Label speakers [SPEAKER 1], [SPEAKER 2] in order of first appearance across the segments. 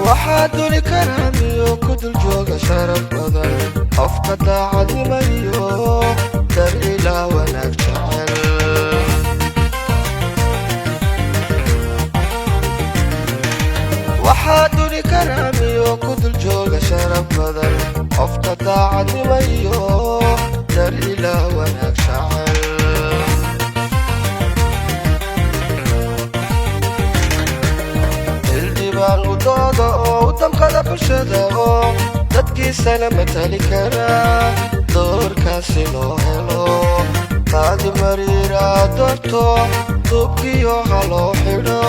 [SPEAKER 1] waxaaduni karaamiyo ku dul jooga sharaf badan qofka daacadnimayo dar ilaa wanaag jecel waxaaduni karaamiyo ku dul jooga sharaf badan qofka daacadnimayo dar ilaa wanaag jecel udooda oo u damqada bulshada oo dadkiisana matali kara doorkaasi loo helo qaadi mariira doorto duubkiyo ha loo xidho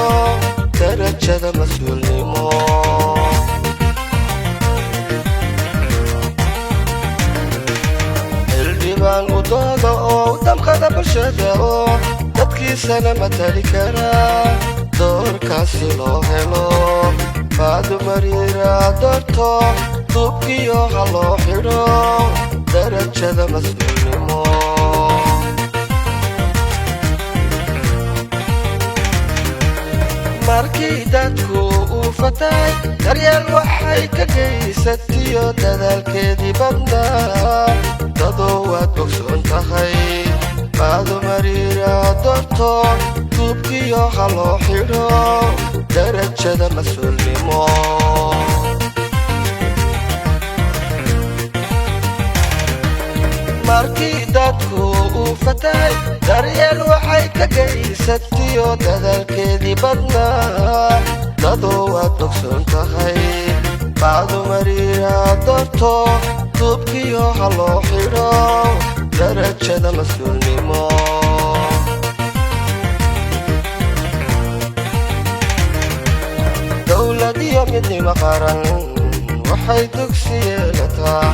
[SPEAKER 1] darajada mas-uulnimo xildhibaan udooda oo u damqada bulshada oo dadkiisana matali kara doorkaasi loo helo qaadi mariira doorto duubkiyo ha loo xidho darajada mas-uulnimo markii dadku uu fatay daryeel waxay ka geysatiyo dadaalkeedii badnaa dadoo waad bogsoon tahay qaadi mariira doorto duubkiyo ha loo xidho darajada mas-uulnimo markii dadku uu fatay daryeel waxay ka geysatiyo dadaalkeedii badnaa dadoo waad bogsoon tahay qaadi mariira doorto duubkiyo ha loo xidho darajada mas-uulnimo dowladiyo midnimo qaran waxay dugsi yeelataa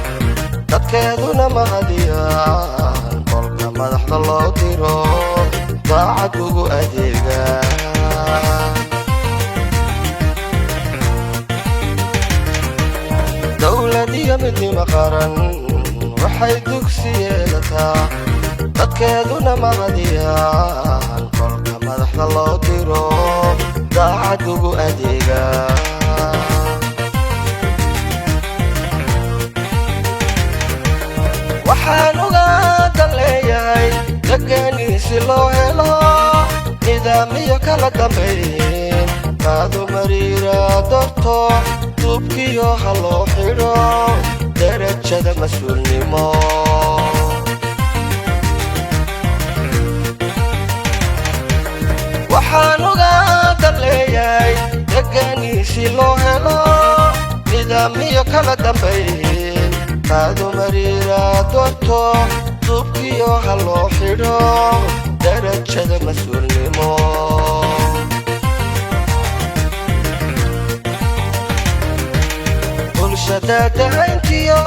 [SPEAKER 1] dadkeeduna mahadiyaan qolka madaxda loo diro daacad ugu adeega dowladiyo midnimo qaran waxay dugsi yeelataa dadkeeduna mahadiyaan qolka madaxda loo diro daacad ugu adeega waxaan ugaadan leeyahay degaaniisi loo helo nidaamiyo kala dambayn qaadi mariira doorto duubkiyo ha loo xidho darajada mas-uulnimo waxaan ugaadan leeyahay degaaniisi loo helo nidaamiyo kala dambayn qaadi mariira doorto duubkiyo ha loo xidho darajada mas-uulnimo bulshada dahayntiyo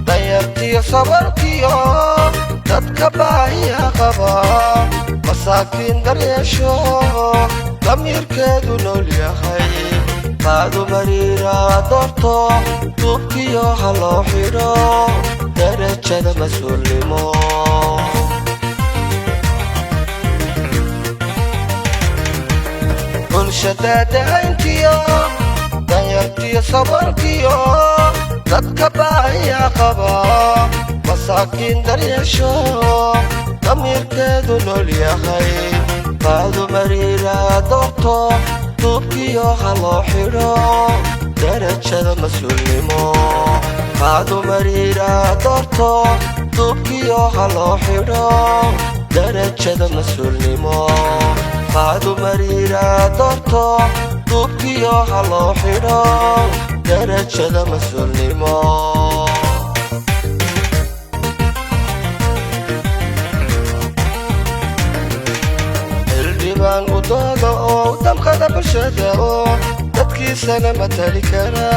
[SPEAKER 1] danyartiyo sabarkiyo dadka baahiya qaba masaakiin daryeesho damiirkeedu nool yahay qaadi mariira doorto duubkiyo ha loo xidho darajada mas-uulnimo bulshada dahayntiyo danyartiyo sabarkiyo dadka baahiya qaba masaakiin daryeesho damiirkeedu nool yahay qaadi mariira doorto duubkiyo ha loo xidho darajada mas-uulnimo qaadi mariira doorto duubkiyo ha loo xidho darajada mas-uulnimo qaadi mariira doorto duubkiyo ha loo xidho darajada mas-uulnimo xildhibaan u doodo oo u damqada bulshada oo dadkiisana matali kara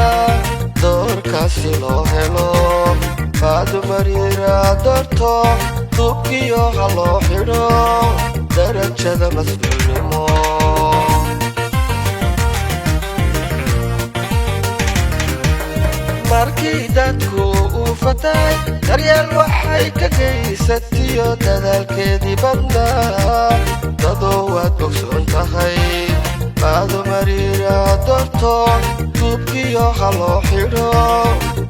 [SPEAKER 1] doorkaasi loo helo Faadu Mariira doorto duubkiyo ha loo xidho darajada mas-uulnimo markii dadku uu fatay daryeel waxay ka geysatiyo dadaalkeedii badnaa dadoo waad bogsoon tahay Faadu Mariira doorto duubkiyo ha loo xidho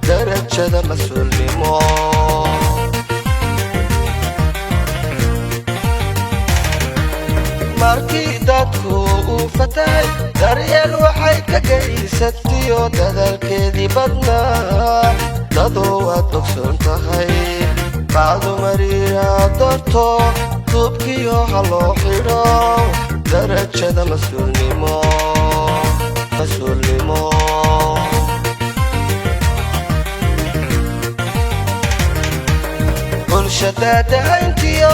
[SPEAKER 1] darajada mas-uulnimo markii dadku uu fatay daryeel waxay ka geysatiyo dadaalkeedii badnaa dadoo waad bogsoon tahay Faadu Mariira doorto duubkiyo ha loo xidho darajada mas-uulnimo bulshada dahayntiyo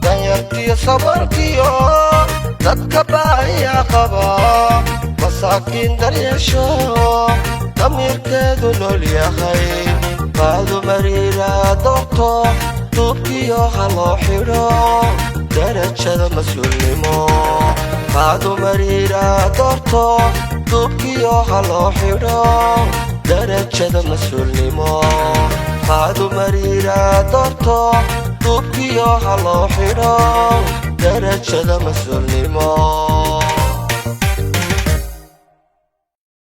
[SPEAKER 1] danyartiyo sabarkiyo dadka baahiya qaba masaakiin daryeesho damiirkeedu nool yahay Faadu Mariira doorto duubkiyo ha loo xidho darajada mas-uulnimo Faadu Mariira doorto duubkiyo ha loo xidho darajada mas-uulnimo Faadu Mariira doorto duubkiyo ha loo xidho darajada mas-uulnimo